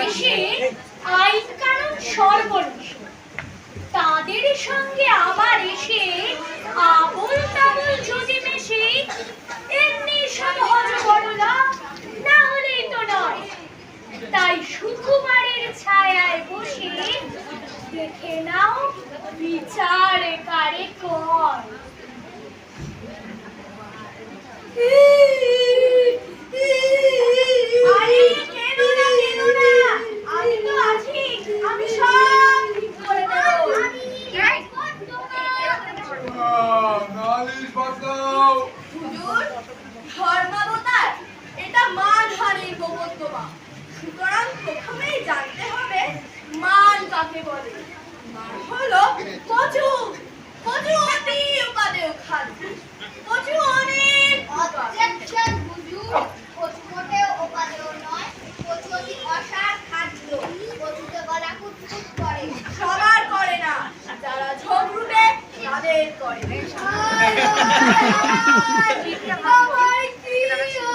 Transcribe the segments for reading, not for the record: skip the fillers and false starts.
দেশে আইন কানুন সর্বনাশ, তাদের সঙ্গে আবার এসে আবল তাবল যদি মেশে, এমনি সব হজবরলা না হলেই তো নয়। তাই সুকুমারের ছায়ায় বসে দেখে নাও বিচার কারে কয়। আরে কেন না, আমি তো আছি, আমি সব ঠিক করে দেব। নালিশ বাঁচাও। হুজুর, ধর্মাবতার এটা মানহানির মোকদ্দমা। সুতরাং প্রথমেই জানতে হবে মান কাকে বলে। মান হলো কচু, কচু অতি উপাদেয় খাদ্য, কচু অনেক অবজেকশন হুজুর, কচু মোটেও উপাদেয় নয়, কচু অতি অসার খাদ্য। কচুতে গলা কুটকুট করে। সবার করে না, যারা ঝগড়ুটে তাদের করে। আমার কি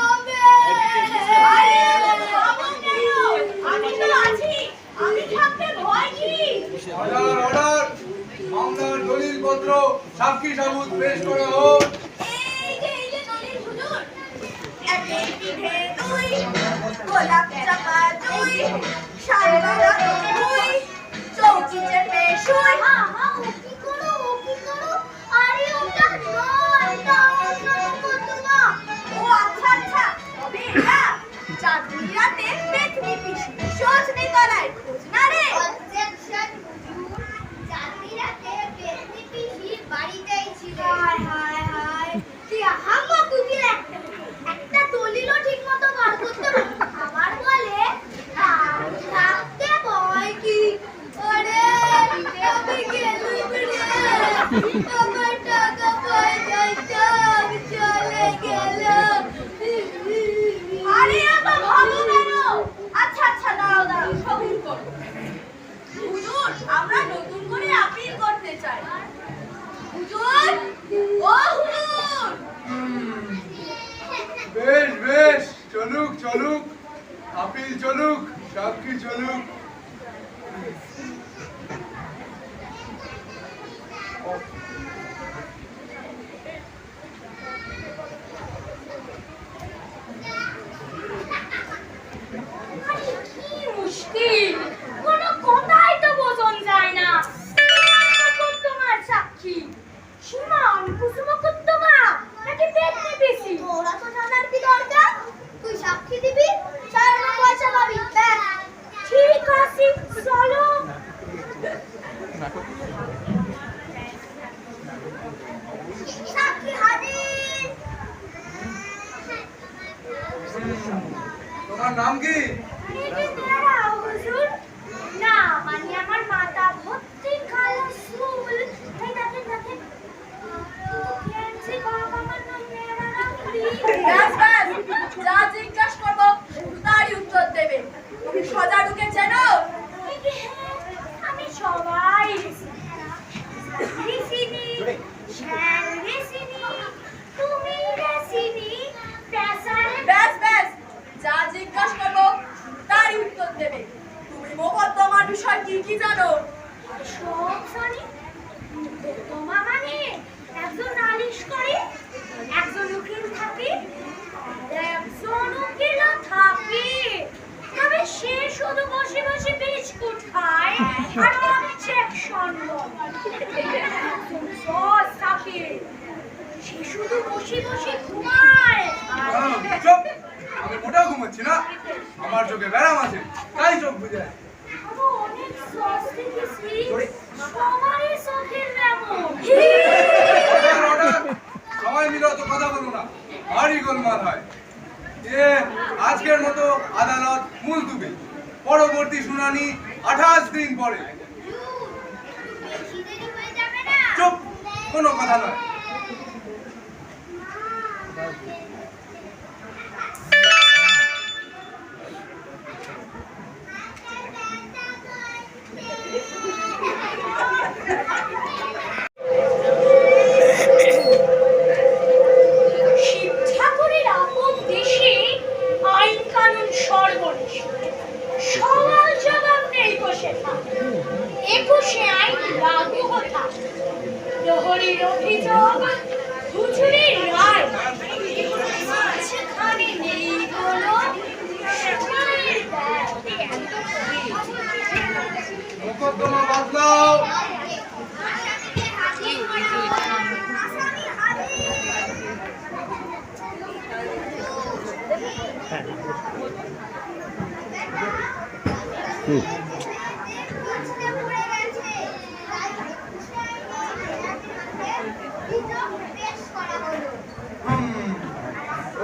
হবে? আরে ভাবো কেন? আমি তো আছি, আমি থাকতে ভয় কি? অর্ডার অর্ডার, মামলার দলিলপত্র সাক্ষী সাবুত পেশ করা হোক। এই যে দলিল হুজুর, একের পিঠে দুই, গোলাপ চাপা দুই, শালগড়া দুই, চৌকি চেপে শুই। ও কি করো? আরে ওটা নয়, ওটা অন্য মোকদ্দমা। ও আচ্ছা, তবে এটা চাঁদনি রাতে পেতনি পিসি সজনে তলায় খোঁজ না রে। অবজেকশন হুজুর, চাঁদনি রাতে পেতনি পিসির বাড়িতেই ছিল। হায়, কি আহাম্মক উকিল একটা দলিলও ঠিক মতো বার করতে পারে না। আবার বলে আমি থাকতে ভয় কি? ওরে আমি গেলুম রে, আমার টাকা পয়সা সব চলে গেল। আরে এত ভালো কেন? আচ্ছা দাঁড়াও, সবুর করো। হুজুর, আমরা নতুন করে আপিল করতে চাই। হুজুর, ও হুজুর। বেশ চলুক, আপিল চলুক, সাক্ষী চলুক। কি মুশকিল, কোনো কথাই তো বোঝন যায় না। তোমার সাক্ষী সীমা অঙ্কুশ মোকদ্দমা নাকি পেতনি পিসি? তোরা তো জানার কি দরকার? তুই সাক্ষী দিবি, 4 আনা পয়সা পাবি। ব্যাস। ঠিক আছে, চলো। সাক্ষী হাজির। তোমার নাম কি? হুজুর, না মানে আমার মাথা ভর্তি কালো চুল। এই দেখেন বাবা আমার নাম মেয়েরা রাখলি। ব্যাস, যা জিজ্ঞাসা করবো তারই উত্তর দেবে। তুমি সজারুকে চেনো? আমি সবাই তুমি ব্যাস, যা জিজ্ঞাসা করবো তারই উত্তর দেবে। তুমি মোকদ্দমার বিষয় কি জানো? সব জানি। মোকদ্দমা মানে একজন নালিশ করে, একজন উকিল থাকে, একজন উকিল থাকে, তবে সে শুধু বসে বিস্কুট খায় আর অবজেকশন থাকে, সে শুধু বসে ঘুমায়। চুপ, আমি মোটাও ঘুমাচ্ছি না, আমার চোখে ব্যারাম আছে, তাই চোখ বুঝে। আরো অনেক সস দেখেছি, সবারই চোখের ব্যামো। অর্ডার, সবাই মিলে অত কথা বলো না, ভারী গোলমাল হয়। আজকের মতো আদালত মুলতুবি, পরবর্তী শুনানি 28 দিন পরে। বেশি দেরি হয়ে যাবে না? চুপ, কোনো কথা নয়। সর্বনাশ, সওয়াল প্রহরীর অভিযোগ হুজুরের রায় মাঝখানে নেই কোনো সময়ের ব্যাপ্তি। মোকদ্দমা বাতলাও। আসামিকে হাজির করো। আসামি হাজির। কুচকে পড়ে গেছে। তাই অভিযোগ পেশ করা হলো।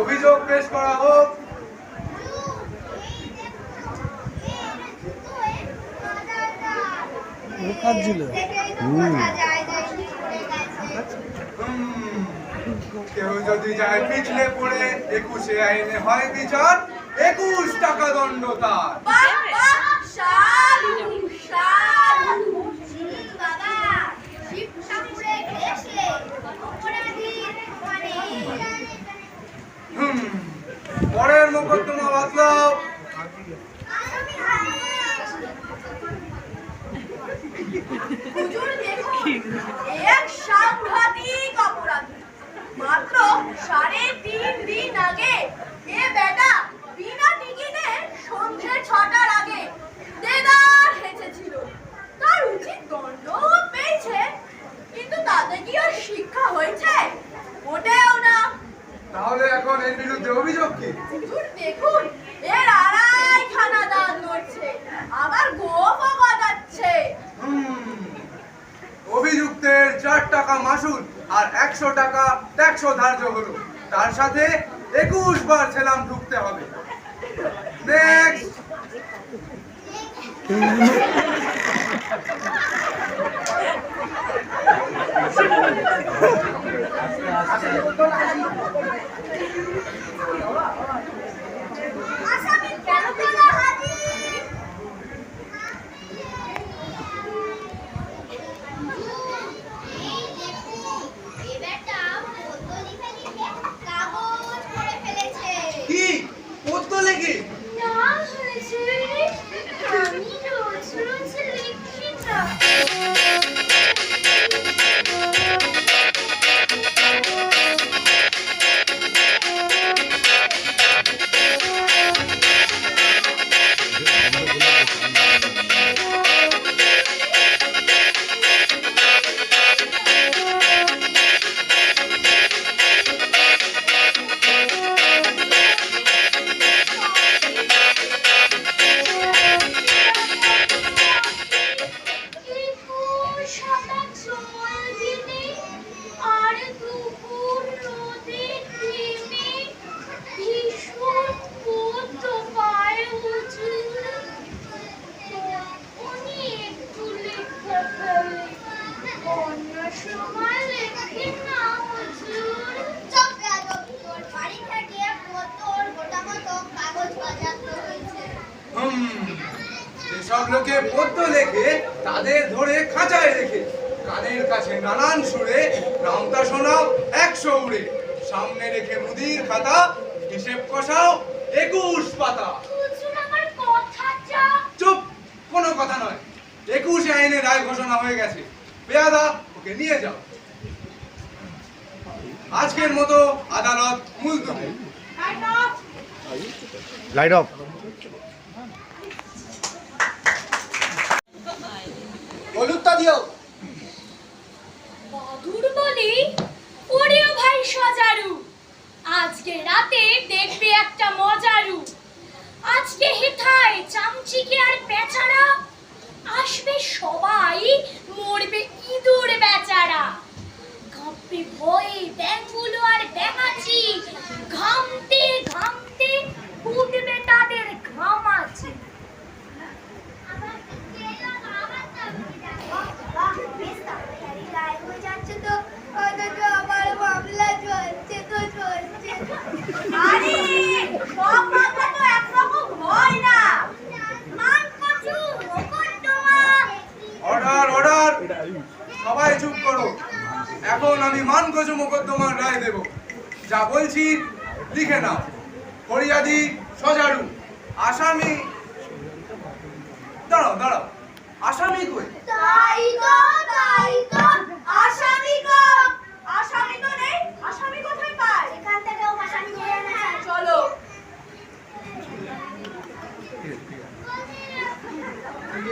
অভিযোগ পেশ করা হোক। কেউ যদি যায় পিছলে পড়ে 21 আইনে হয় বিচার, 21 টাকা দণ্ড তার। বাহ বাহ সাধু সাধু বাবা শিব ঠাকুরে ঘেসে অপরাধীর মানে পরের মোকদ্দমা বাতলাও। আসামি হাজির। হুজুর দেখুন, এক সাংঘাতিক অপরাধী। মাত্র 3.5 দিন আগে এ বেটা বিনা টিকিটে সন্ধ্যে 6টার আগে দেদার হেঁটেছিল। তার উচিত দণ্ড পেয়েছে, কিন্তু তাতে কি আর শিক্ষা হয়েছে? মোটেও না। তাহলে এখন এর বিরুদ্ধে অভিযোগ কি? হুজুর দেখুন, এর 2.5 খানা দান করছে, আবার গোপও গজাচ্ছে। অভিযুক্তের 4 টাকা মাসুল আর 100 টাকা ট্যাক্স ধার্য হলো। তার সাথে 21 বার ছেলাম ঢুকতে হবে। নেক্সট। আসামি কেন বলা হাজির। এই দেখুন এ বেটা পদ্ম লিখে লিখে কাগজ করে ফেলেছে। কি পদ্ম লেগে? না হুজুর, আমি রোজ রোজ লিখি না। চপ বেয়াদব, তোর বাড়ি থেকে পদ্মর গোটা মতো কাগজ বাজাতে হয়েছে। যেসব লোকে পদ্য লেখে তাদের ধরে খাঁচায় রেখে কানের কাছে নানান সুরে নামতা শোনাও 100 উড়ে। সামনে রেখে মুদির খাতা, হিসেব কষাও 21 পাতা। হুজুর, আমার কথাটা। চুপ, কোনো কথা নয়। 21 আইনে রায় ঘোষণা হয়ে গেছে। পেয়াদা, ওকে নিয়ে যাও। আজকের মতো আদালত মুলতবি। Light off. হলুদটা দিও। বাদুর বলি, ওরেও ভাই সজারু, আজকে রাতে দেখবে একটা মজারু। আজকে হেথায় চামচিকে আর বেচারা, আসবে সবাই, মরবে ইঁদুর বেচারা। কাঁপবে ভয়ে ব্যাঙগুলো আর ব্যাঙাচি, ঘামতে ঘামতে উঠবে তাদের ঘামাচি। বাহ, বেশ তাড়াতাড়ি রায় হয়ে যাচ্ছে তো। অথচ আমার মামলা চলছে তো চলছে। আরে সব মামলা তো একরকম হয় না। মান কচু মোকদ্দমা। Order, order. সবাই চুপ করো। এখন আমি মানগজ মোকদ্দমার রায় দেব। যা বলছি লিখে নাও। ফরিয়াদি সজারু, আসামি। দাঁড়াও দাঁড়াও, আসামি কই? তাই তো আসামি চল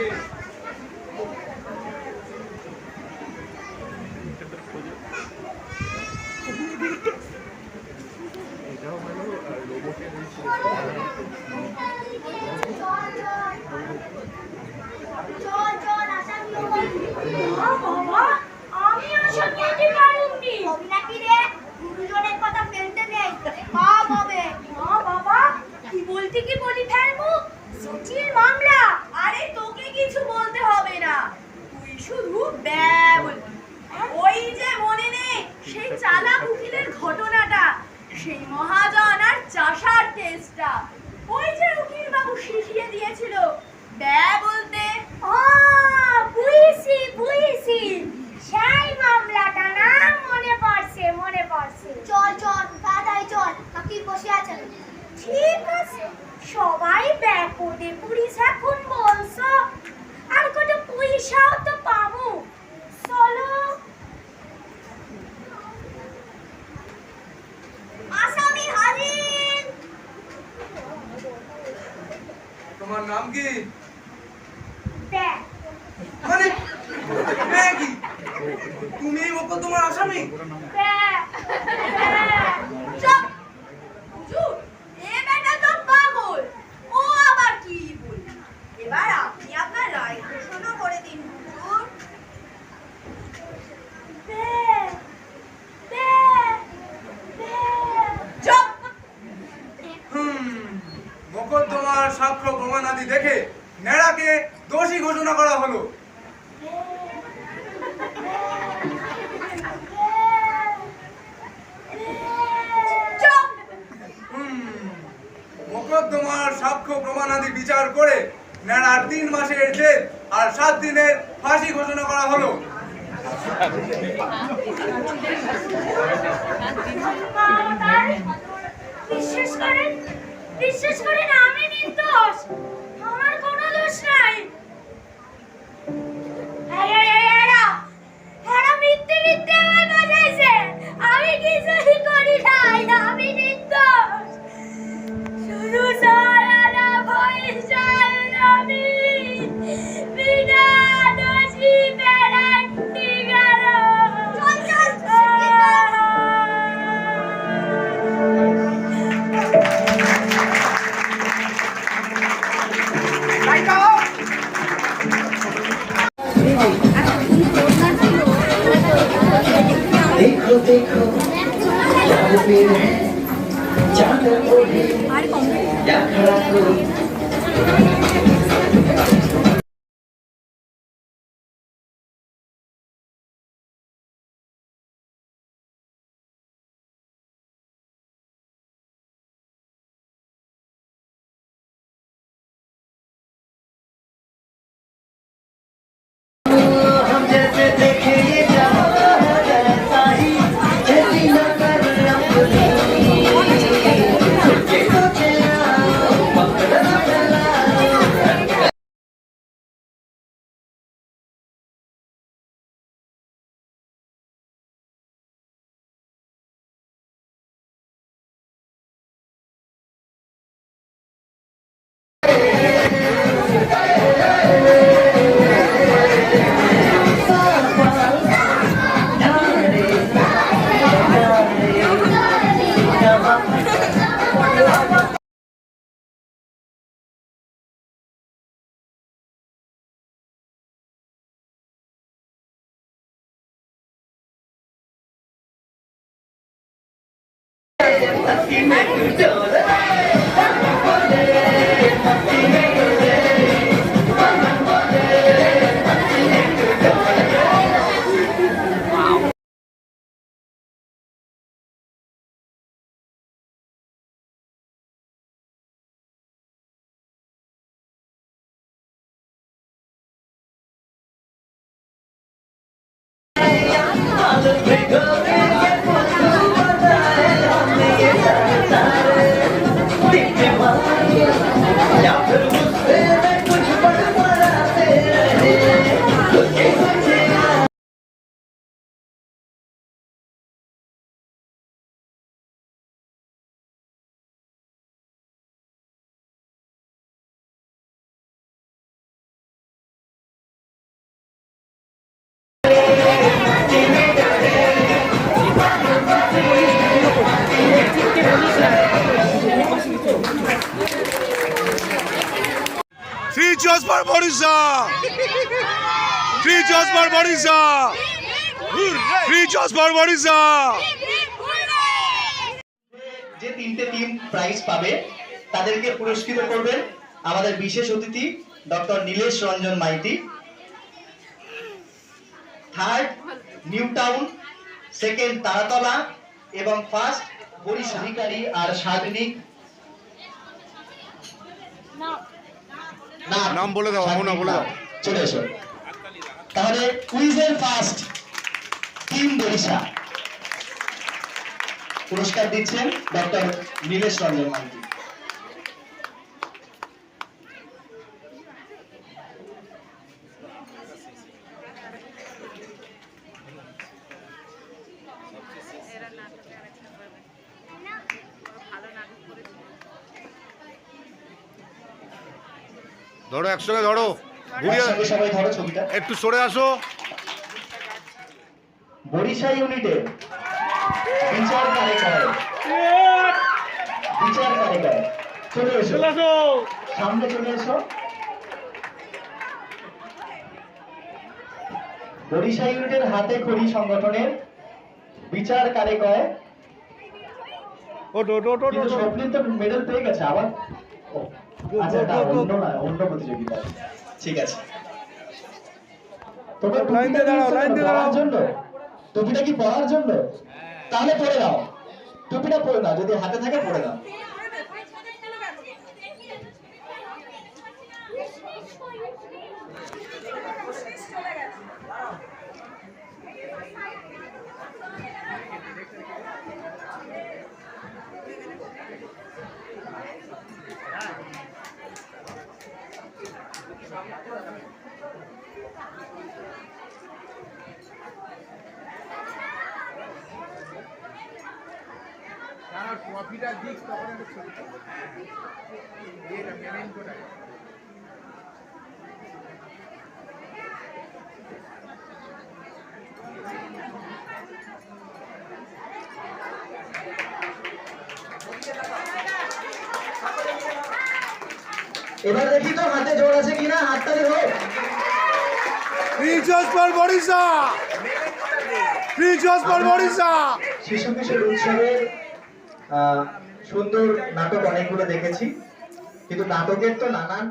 চল আসামি বাবা, আমি আশা করতে পারিনি। হবে নাকি রে? গুরুজনের কথা ফেলতে নেই, মা হবে। মা বাবা, কি বলতে কি বলি ফেলবো? জটিল মামলা। আরে তোকে কিছু বলতে হবে না, তুই শুধু ব্যা বলবি। ওই যে মনে নেই সেই চালাক উকিলের ঘটনাটা, সেই মহাজন আর চাষার কেসটা, ওই যে উকিল বাবু শিখিয়ে দিয়েছিল ব্যা বলতে। বুঝেছি বুঝেছি, সেই মামলাটা না, মনে পড়ছে মনে পড়ছে। চল চল তাড়াতাড়ি চল, কাকি বসে আছেন। ঠিক আছে, সবাই ব্যাকোটে পুলিশ এখন বলছো, আর কত পয়সাও তো পাবো। চলো। আসামি হাজির। তোমার নাম কি? দেখ, মানে কি তুমি এই মোকদ্দমার আসামি? দেখ, চুপ! হুজুর, এ বেটা তো পাগল, ও আবার কি বলবে? এবার আপনি আপনার রায় ঘোষণা করে দিন হুজুর। দেখ, দেখ, দেখ। চুপ! মোকদ্দমার সাক্ষ্য প্রমাণাদি দেখে নেড়াকে দোষী ঘোষণা করা হলো। চুপ! মোকদ্দমার সাক্ষ্য প্রমাণাদি বিচার করে নেড়ার 3 মাসের জেল আর 7 দিনের ফাঁসি ঘোষণা করা হলো। বিশ্বাস করেন আমি নির্দোষ, আমার কোনো দোষ নাই। মিথ্যে মিথ্যে আমার বাজাইছে, আমি কিছুই করি নাই, আমি নির্দোষ। শুধু সারা পয়সার আমি বিনা দোষী বেড়াতে গেল। देखो देखो चांद पे है चांद ओढ़े या खड़ा करो हम जैसे देखे ये जहां जैसा ही जैसी नजर अपनी ये तो चला पकड़ा चला ফর বরিশা, ফ্রি জজ ফর বরিশা, ফ্রি জজ ফর বরিশা। যে তিনটে টিম প্রাইজ পাবে তাদেরকে পুরস্কৃত করবেন আমাদের বিশেষ অতিথি doctor Nilesh Ranjan Maiti. Third New Town, second Taratala এবং ফার্স্ট বরিশা। অধিকারী আর সার্বজনিক নাম বলে দাও, না বলে দাও। চলে এসো তাহলে। কুইজের ফার্স্ট টিম বরিশা পুরস্কার দিচ্ছেন ডক্টর নীলেশ রঞ্জন মাইতি। ধরো, একসঙ্গে ধরো, ঘুরিয়ে একসঙ্গে সবাই ধরো ছবিটা। একটু সরে আসো। বরিশা ইউনিটের বিচার কারিগর, চলে এসো, সামনে চলে এসো। বরিশা ইউনিটের হাতে খড়ি সংগঠনের বিচার কারিগর। কিন্তু স্বপ্নিল তো মেডেল পেয়ে গেছে আবার। ও, আচ্ছা, না, অন্য প্রতিযোগিতা। ঠিক আছে, তোমরা লাইন দিয়ে দাঁড়াও, লাইন দিয়ে দাঁড়াও। জন্য টুপিটা কি পরার জন্য? তাহলে পরে দাও, টুপিটা পরে দাও, যদি হাতে থাকে পরে দাও। ট্রফিটা দিক তখন একটা ছবি তুলবো। এটা মেমেন্টোটা। এবার দেখি তো হাতে জোর আছে কিনা, হাততালি হোক। ফ্রি জজ ফর বরিশা, ফ্রি জজ ফর বরিশা। শিশু কিশোর উৎসবের সুন্দর নাটক অনেকগুলো দেখেছি, কিন্তু নাটকের তো নানান